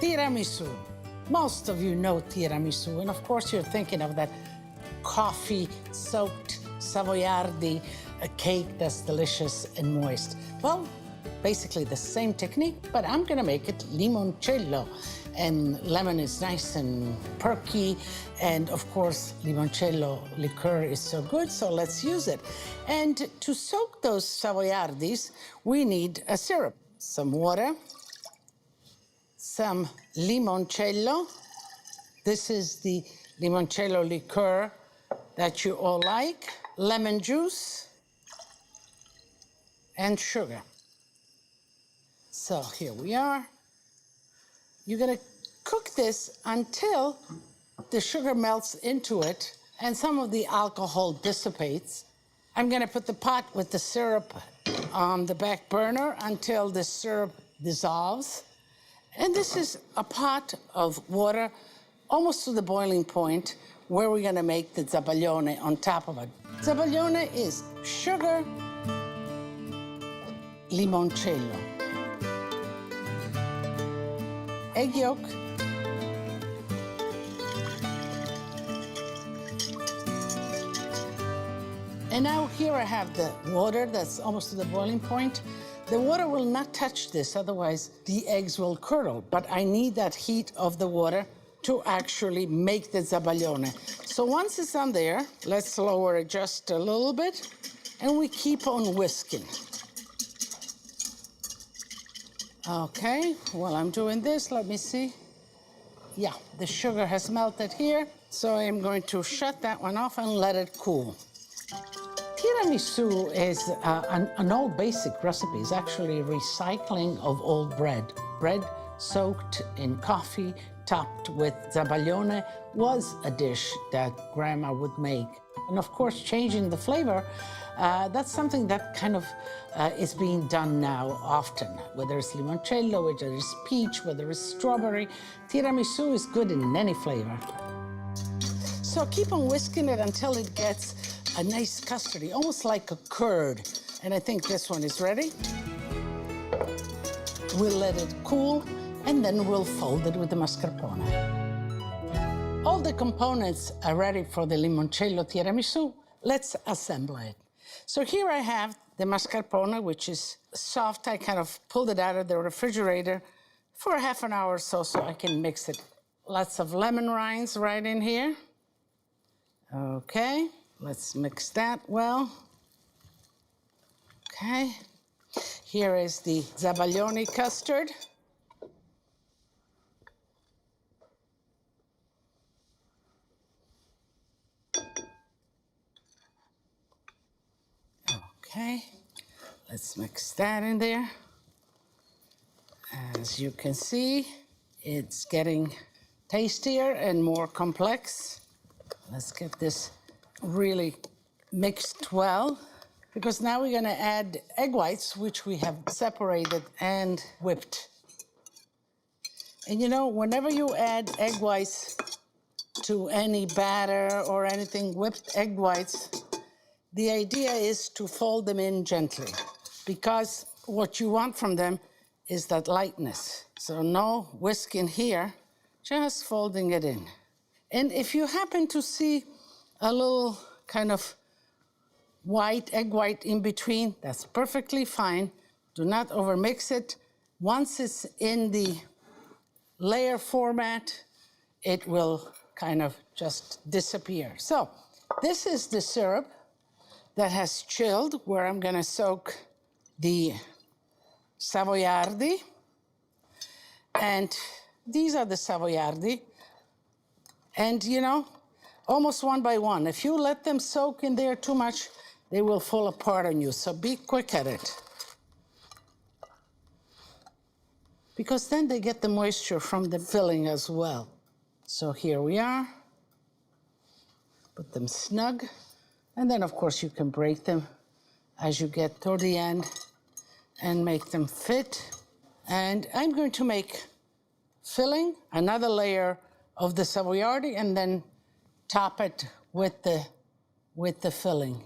Tiramisu. Most of you know tiramisu, and of course you're thinking of that coffee-soaked Savoiardi cake that's delicious and moist. Well, basically the same technique, but I'm gonna make it limoncello. And lemon is nice and perky, and of course, limoncello liqueur is so good, so let's use it. And to soak those Savoiardis, we need a syrup, some water, some limoncello. This is the limoncello liqueur that you all like, lemon juice, and sugar. So here we are. You're gonna cook this until the sugar melts into it and some of the alcohol dissipates. I'm gonna put the pot with the syrup on the back burner until the syrup dissolves. And this is a pot of water almost to the boiling point where we're gonna make the zabaglione on top of it. Zabaglione is sugar, limoncello, egg yolk, and now here I have the water that's almost to the boiling point. The water will not touch this, otherwise the eggs will curdle, but I need that heat of the water to actually make the zabaglione. So once it's on there, let's lower it just a little bit, and we keep on whisking. Okay, while I'm doing this, let me see. Yeah, the sugar has melted here, so I'm going to shut that one off and let it cool. Tiramisu is an old basic recipe. It's actually recycling of old bread. Bread soaked in coffee, topped with zabaglione, was a dish that Grandma would make. And of course, changing the flavor, that's something that kind of is being done now often. Whether it's limoncello, whether it's peach, whether it's strawberry, tiramisu is good in any flavor. So keep on whisking it until it gets a nice custardy, almost like a curd. And I think this one is ready. We'll let it cool, and then we'll fold it with the mascarpone. All the components are ready for the limoncello tiramisu. Let's assemble it. So here I have the mascarpone, which is soft. I kind of pulled it out of the refrigerator for half an hour or so I can mix it. Lots of lemon rinds right in here. Okay, let's mix that well. Okay, here is the zabaglione custard. Okay, let's mix that in there. As you can see, it's getting tastier and more complex. Let's get this really mixed well, because now we're gonna add egg whites, which we have separated and whipped. And you know, whenever you add egg whites to any batter or anything, whipped egg whites, the idea is to fold them in gently, because what you want from them is that lightness. So no whisking here, just folding it in. And if you happen to see a little kind of white, egg white in between, that's perfectly fine. Do not overmix it. Once it's in the layer format, it will kind of just disappear. So this is the syrup that has chilled, where I'm gonna soak the Savoiardi. And these are the Savoiardi. And you know, almost one by one. If you let them soak in there too much, they will fall apart on you, so be quick at it. Because then they get the moisture from the filling as well. So here we are. Put them snug. And then, of course, you can break them as you get toward the end and make them fit. And I'm going to make filling, another layer of the Savoiardi, and then top it with the filling.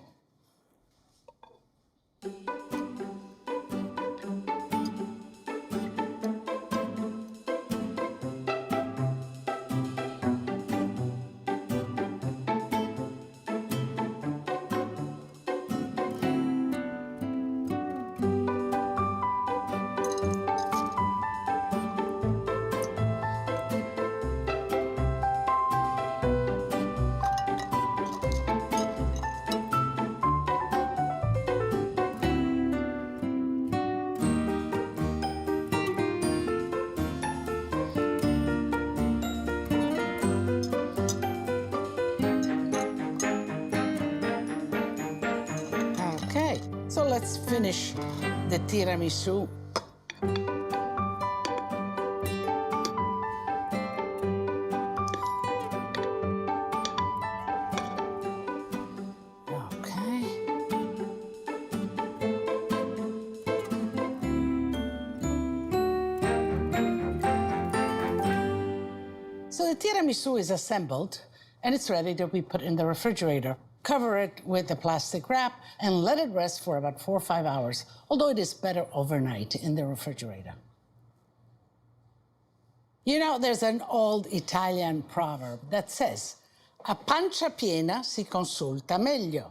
So let's finish the tiramisu. Okay. So the tiramisu is assembled and it's ready to be put in the refrigerator. Cover it with a plastic wrap and let it rest for about 4 or 5 hours, although it is better overnight in the refrigerator. You know, there's an old Italian proverb that says, a pancia piena si consulta meglio.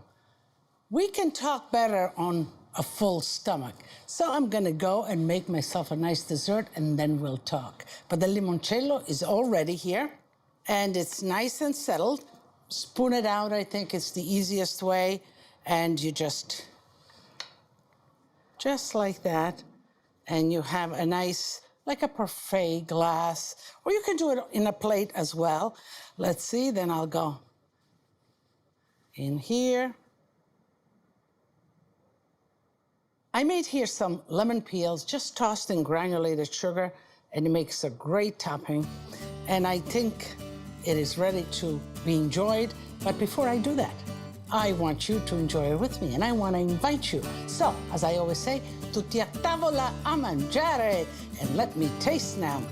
We can talk better on a full stomach. So I'm gonna go and make myself a nice dessert and then we'll talk. But the limoncello is already here and it's nice and settled. Spoon it out, I think it's the easiest way. And you just like that. And you have a nice, like a parfait glass, or you can do it in a plate as well. Let's see, then I'll go in here. I made here some lemon peels, just tossed in granulated sugar, and it makes a great topping. And I think it is ready to be enjoyed. But before I do that, I want you to enjoy it with me, and I want to invite you. So, as I always say, tutti a tavola a mangiare, and let me taste now.